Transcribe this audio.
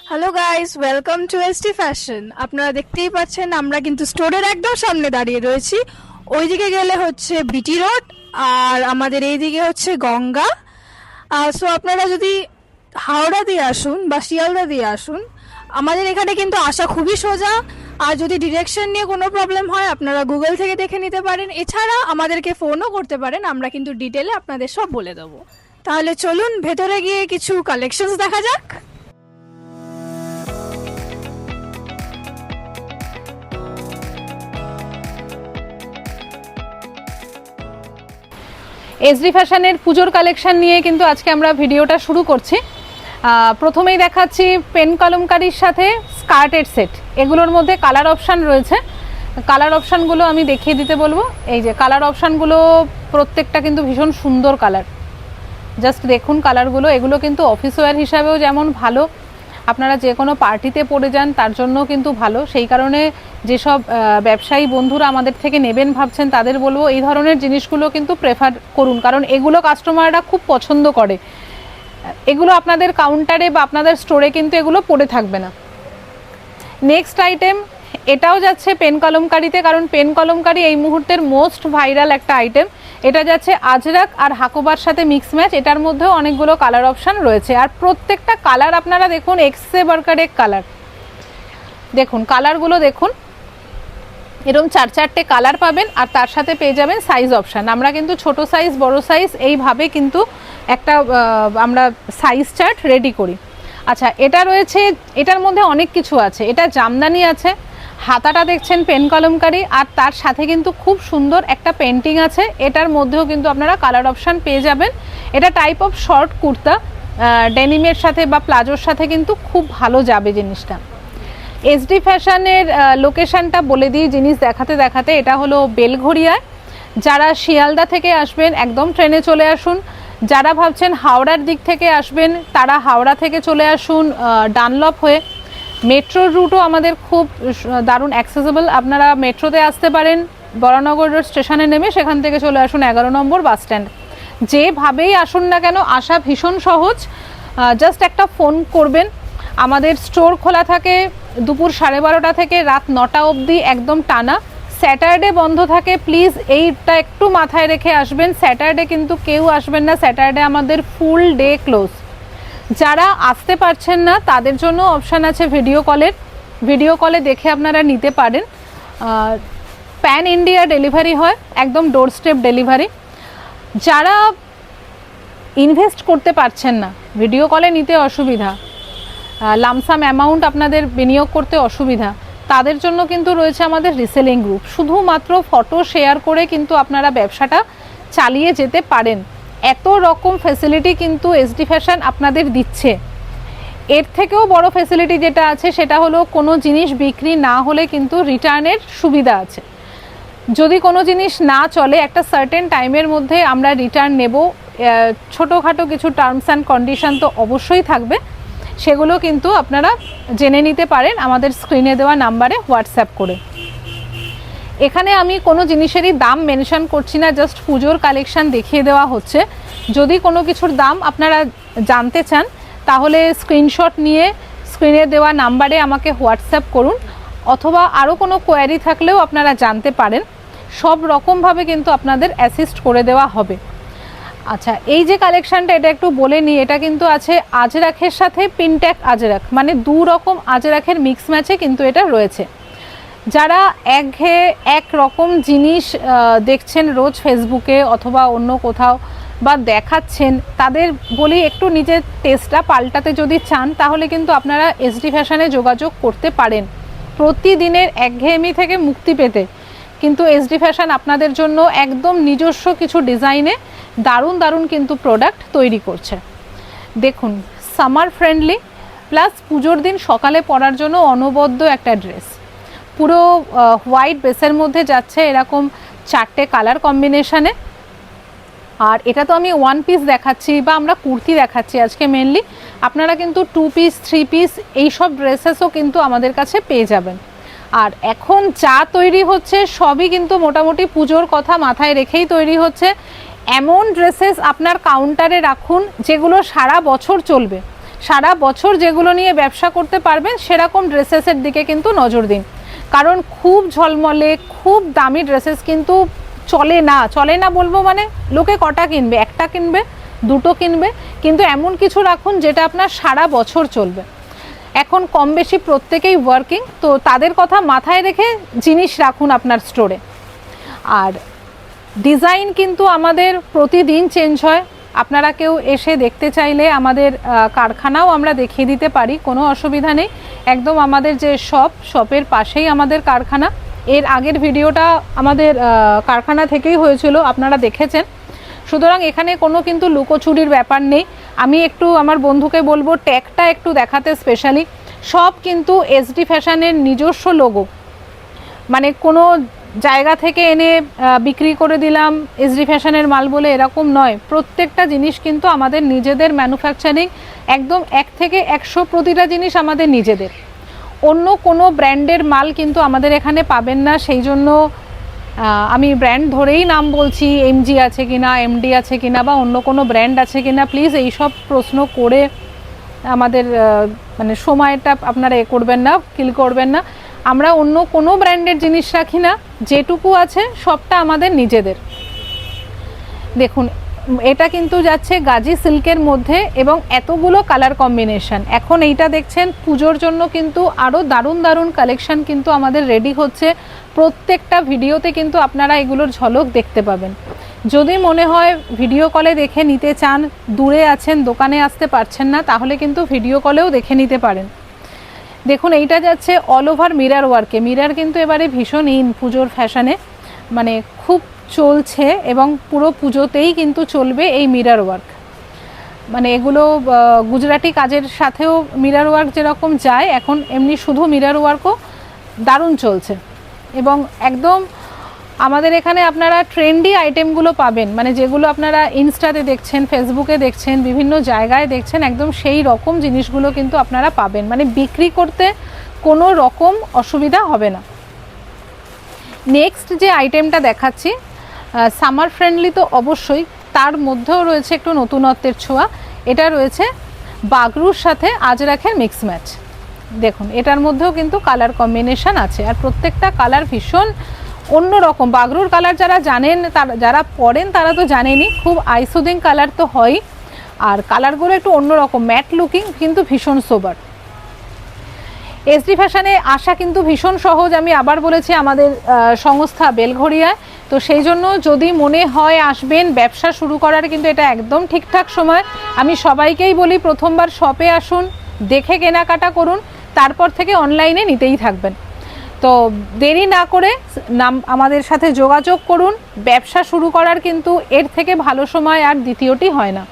Hello guys, welcome to ST fashion. আপনারা দেখতেই পাচ্ছেন আমরা কিন্তু স্টোরের একদম সামনে দাঁড়িয়ে রয়েছি। ওইদিকে গেলে হচ্ছে বিটি রোড আর আমাদের এইদিকে হচ্ছে গঙ্গা। সো আপনারা যদি হাওড়া দিয়ে আসুন বা শিয়ালদা দিয়ে আসুন, আমাদের এখানে কিন্তু আসা খুবই সোজা। আর যদি ডিরেকশন নিয়ে কোনো প্রবলেম হয় আপনারা গুগল থেকে দেখে নিতে পারেন, এছাড়া আমাদেরকে ফোনও করতে পারেন, আমরা কিন্তু ডিটেলে আপনাদের সব বলে দেবো। তাহলে চলুন ভেতরে গিয়ে কিছু কালেকশনস দেখা যাক। এসডি ফ্যাশনের পুজোর কালেকশন নিয়ে কিন্তু আজকে আমরা ভিডিওটা শুরু করছি। প্রথমেই দেখাচ্ছি পেন কলমকারির সাথে স্কার্টের সেট। এগুলোর মধ্যে কালার অপশান রয়েছে। কালার অপশানগুলো আমি দেখিয়ে দিতে বলবো। এই যে কালার অপশানগুলো প্রত্যেকটা কিন্তু ভীষণ সুন্দর কালার। জাস্ট দেখুন কালারগুলো। এগুলো কিন্তু অফিস ওয়্যার হিসাবেও যেমন ভালো, আপনারা যে কোনো পার্টিতে পরে যান তার জন্য কিন্তু ভালো। সেই কারণে যেসব ব্যবসায়ী বন্ধুরা আমাদের থেকে নেবেন ভাবছেন তাদের বলবো এই ধরনের জিনিসগুলো কিন্তু প্রেফার করুন, কারণ এগুলো কাস্টমাররা খুব পছন্দ করে। এগুলো আপনাদের কাউন্টারে বা আপনাদের স্টোরে কিন্তু এগুলো পড়ে থাকবে না। নেক্সট আইটেম, এটাও যাচ্ছে পেন কলমকারিতে, কারণ পেন কলমকারি এই মুহূর্তের মোস্ট ভাইরাল একটা আইটেম। এটা যাচ্ছে আজরাক আর হাকোবার সাথে মিক্স ম্যাচ। এটার মধ্যেও অনেকগুলো কালার অপশান রয়েছে, আর প্রত্যেকটা কালার আপনারা দেখুন এক্সে বার্কারেক কালার। দেখুন কালারগুলো দেখুন, এরকম 4-4টে কালার পাবেন, আর তার সাথে পেয়ে যাবেন সাইজ অপশান। আমরা কিন্তু ছোট সাইজ বড় সাইজ এইভাবে কিন্তু একটা আমরা সাইজ চার্ট রেডি করি। আচ্ছা, এটা রয়েছে, এটার মধ্যে অনেক কিছু আছে। এটা জামদানি আছে, হাতাটা দেখছেন পেন কলমকারি, আর তার সাথে কিন্তু খুব সুন্দর একটা পেন্টিং আছে। এটার মধ্যেও কিন্তু আপনারা কালার অপশান পেয়ে যাবেন। এটা টাইপ অফ শর্ট কুর্তা, ডেনিমের সাথে বা প্লাজোর সাথে কিন্তু খুব ভালো যাবে জিনিসটা। এসডি ফ্যাশনের লোকেশানটা বলে দিই জিনিস দেখাতে দেখাতে। এটা হলো বেলঘড়িয়ায়। যারা শিয়ালদা থেকে আসবেন একদম ট্রেনে চলে আসুন। যারা ভাবছেন হাওড়ার দিক থেকে আসবেন তারা হাওড়া থেকে চলে আসুন ডানলপ হয়ে। মেট্রোর রুটও আমাদের খুব দারুণ অ্যাক্সেসেবল। আপনারা মেট্রোতে আসতে পারেন, বরানগর রোড স্টেশনে নেমে সেখান থেকে চলে আসুন 11 নম্বর বাস স্ট্যান্ড। যেভাবেই আসুন না কেন আসা ভীষণ সহজ। জাস্ট একটা ফোন করবেন। আমাদের স্টোর খোলা থাকে দুপুর 12:30 থেকে রাত 9টা অবধি একদম টানা। স্যাটারডে বন্ধ থাকে। প্লিজ এইটা একটু মাথায় রেখে আসবেন, স্যাটারডে কিন্তু কেউ আসবেন না। স্যাটারডে আমাদের ফুল ডে ক্লোজ। যারা আসতে পারছেন না তাদের জন্য অপশান আছে ভিডিও কলের। ভিডিও কলে দেখে আপনারা নিতে পারেন। প্যান ইন্ডিয়া ডেলিভারি হয়, একদম ডোর স্টেপ ডেলিভারি। যারা ইনভেস্ট করতে পারছেন না, ভিডিও কলে নিতে অসুবিধা, লামসাম অ্যামাউন্ট আপনাদের বিনিয়োগ করতে অসুবিধা, তাদের জন্য কিন্তু রয়েছে আমাদের রিসেলিং গ্রুপ। শুধুমাত্র ফটো শেয়ার করে কিন্তু আপনারা ব্যবসাটা চালিয়ে যেতে পারেন। এত রকম ফ্যাসিলিটি কিন্তু এসডি ফ্যাশন আপনাদের দিচ্ছে। এর থেকেও বড় ফ্যাসিলিটি যেটা আছে সেটা হলো কোনো জিনিস বিক্রি না হলে কিন্তু রিটার্নের সুবিধা আছে। যদি কোনো জিনিস না চলে একটা সার্টেন টাইমের মধ্যে আমরা রিটার্ন নেব। ছোটোখাটো কিছু টার্মস অ্যান্ড কন্ডিশন তো অবশ্যই থাকবে, সেগুলো কিন্তু আপনারা জেনে নিতে পারেন আমাদের স্ক্রিনে দেওয়া নাম্বারে হোয়াটসঅ্যাপ করে। এখানে আমি কোনো জিনিসেরই দাম মেনশন করছি না, জাস্ট পুজোর কালেকশান দেখিয়ে দেওয়া হচ্ছে। যদি কোনো কিছুর দাম আপনারা জানতে চান তাহলে স্ক্রিনশট নিয়ে স্ক্রিনে দেওয়া নাম্বারে আমাকে হোয়াটসঅ্যাপ করুন, অথবা আরও কোনো কোয়ারি থাকলেও আপনারা জানতে পারেন। সব রকমভাবে কিন্তু আপনাদের অ্যাসিস্ট করে দেওয়া হবে। আচ্ছা, এই যে কালেকশানটা এটা একটু বলে নিই। এটা কিন্তু আছে আজরাখের সাথে পিনট্যাক আজরাখ, মানে দু রকম আজরাখের মিক্স ম্যাচে কিন্তু এটা রয়েছে। যারা একঘেয়ে একরকম জিনিস দেখছেন রোজ ফেসবুকে অথবা অন্য কোথাও বা দেখাচ্ছেন, তাদের বলি একটু নিজের টেস্টটা পাল্টাতে যদি চান তাহলে কিন্তু আপনারা এসডি ফ্যাশনে যোগাযোগ করতে পারেন। প্রতিদিনের একঘেয়েমি থেকে মুক্তি পেতে কিন্তু এসডি ফ্যাশন আপনাদের জন্য একদম নিজস্ব কিছু ডিজাইনে দারুণ দারুণ কিন্তু প্রোডাক্ট তৈরি করছে। দেখুন, সামার ফ্রেন্ডলি প্লাস পুজোর দিন সকালে পরার জন্য অনবদ্য একটা ড্রেস। পুরো হোয়াইট বেসের মধ্যে যাচ্ছে এরকম 4টে কালার কম্বিনেশানে। আর এটা তো আমি ওয়ান পিস দেখাচ্ছি বা আমরা কুর্তি দেখাচ্ছি আজকে মেনলি। আপনারা কিন্তু 2 পিস 3 পিস এইসব ড্রেসেসও কিন্তু আমাদের কাছে পেয়ে যাবেন। আর এখন যা তৈরি হচ্ছে সবই কিন্তু মোটামুটি পুজোর কথা মাথায় রেখেই তৈরি হচ্ছে। এমন ড্রেসেস আপনার কাউন্টারে রাখুন যেগুলো সারা বছর চলবে। সারা বছর যেগুলো নিয়ে ব্যবসা করতে পারবেন সেরকম ড্রেসেসের দিকে কিন্তু নজর দিন, কারণ খুব ঝলমলে খুব দামি ড্রেসেস কিন্তু চলে না বলবো, মানে লোকে কটা কিনবে, একটা কিনবে, দুটো কিনবে, কিন্তু এমন কিছু রাখুন যেটা আপনার সারা বছর চলবে। এখন কম বেশি প্রত্যেকেই ওয়ার্কিং, তো তাদের কথা মাথায় রেখে জিনিস রাখুন আপনার স্টোরে। আর ডিজাইন কিন্তু আমাদের প্রতিদিন চেঞ্জ হয়, আপনারা কেউ এসে দেখতে চাইলে আমাদের কারখানাও আমরা দেখিয়ে দিতে পারি, কোনো অসুবিধা নেই। একদম আমাদের যে শপের পাশেই আমাদের কারখানা, এর আগের ভিডিওটা আমাদের কারখানা থেকেই হয়েছিল, আপনারা দেখেছেন। সুতরাং এখানে কোনো কিন্তু লুকোচুরির ব্যাপার নেই। আমি একটু আমার বন্ধুকে বলবো ট্যাগটা একটু দেখাতে, স্পেশালি সব কিন্তু এসডি ফ্যাশনের নিজস্ব লোগো, মানে কোনো জায়গা থেকে এনে বিক্রি করে দিলাম এসডি ফ্যাশনের মাল বলে এরকম নয়। প্রত্যেকটা জিনিস কিন্তু আমাদের নিজেদের ম্যানুফ্যাকচারিং, একদম 1 থেকে 100 প্রতিটা জিনিস আমাদের নিজেদের। অন্য কোনো ব্র্যান্ডের মাল কিন্তু আমাদের এখানে পাবেন না। সেই জন্য আমি ব্র্যান্ড ধরেই নাম বলছি, এমজি আছে কিনা, এমডি আছে কিনা, বা অন্য কোনো ব্র্যান্ড আছে কিনা, প্লিজ এইসব প্রশ্ন করে আমাদের মানে সময়টা আপনারা করবেন না, কিল করবেন না। আমরা অন্য কোনো ব্র্যান্ডের জিনিস রাখি না, যেটুকু আছে সবটা আমাদের নিজেদের। দেখুন এটা কিন্তু যাচ্ছে গাজি সিল্কের মধ্যে এবং এতগুলো কালার কম্বিনেশন। এখন এইটা দেখছেন পুজোর জন্য কিন্তু আরও দারুণ দারুণ কালেকশন কিন্তু আমাদের রেডি হচ্ছে। প্রত্যেকটা ভিডিওতে কিন্তু আপনারা এগুলোর ঝলক দেখতে পাবেন। যদি মনে হয় ভিডিও কলে দেখে নিতে চান, দূরে আছেন দোকানে আসতে পারছেন না, তাহলে কিন্তু ভিডিও কলেও দেখে নিতে পারেন। দেখুন এইটা যাচ্ছে অল ওভার মিরার ওয়ার্কে। মিরার কিন্তু এবারে ভীষণ ইন পুজোর ফ্যাশনে, মানে খুব চলছে এবং পুরো পুজোতেই কিন্তু চলবে এই মিরার ওয়ার্ক। মানে এগুলো গুজরাটি কাজের সাথেও মিরার ওয়ার্ক যেরকম যায়, এখন এমনি শুধু মিরার ওয়ার্কও দারুণ চলছে। এবং একদম আমাদের এখানে আপনারা ট্রেন্ডি আইটেমগুলো পাবেন, মানে যেগুলো আপনারা ইনস্টাতে দেখছেন, ফেসবুকে দেখছেন, বিভিন্ন জায়গায় দেখছেন, একদম সেই রকম জিনিসগুলো কিন্তু আপনারা পাবেন। মানে বিক্রি করতে কোনো রকম অসুবিধা হবে না। নেক্সট যে আইটেমটা দেখাচ্ছি সামার ফ্রেন্ডলি তো অবশ্যই, তার মধ্যেও রয়েছে একটু নতুনত্বের ছোঁয়া। এটা রয়েছে বাগরুর সাথে আজরাখের মিক্স ম্যাচ। দেখুন এটার মধ্যেও কিন্তু কালার কম্বিনেশন আছে, আর প্রত্যেকটা কালার ভীষণ অন্যরকম। বাগরুর কালার যারা জানেন, যারা পরেন তারা তো জানেনই, খুব আইসুদিং কালার তো হয়ই, আর কালারগুলো একটু অন্যরকম ম্যাট লুকিং, কিন্তু ভীষণ সোবার। এসডি ফ্যাশনে আসা কিন্তু ভীষণ সহজ, আমি আবার বলেছি আমাদের সংস্থা বেলঘড়িয়ায়, তো সেই জন্য যদি মনে হয় আসবেন ব্যবসা শুরু করার, কিন্তু এটা একদম ঠিকঠাক সময়। আমি সবাইকেই বলি প্রথমবার শপে আসুন, দেখে কেনাকাটা করুন, তারপর থেকে অনলাইনে নিতেই থাকবেন। তো দেরি না করে আমাদের সাথে যোগাযোগ করুন। ব্যবসা শুরু করার কিন্তু এর থেকে ভালো সময় আর দ্বিতীয়টি হয় না।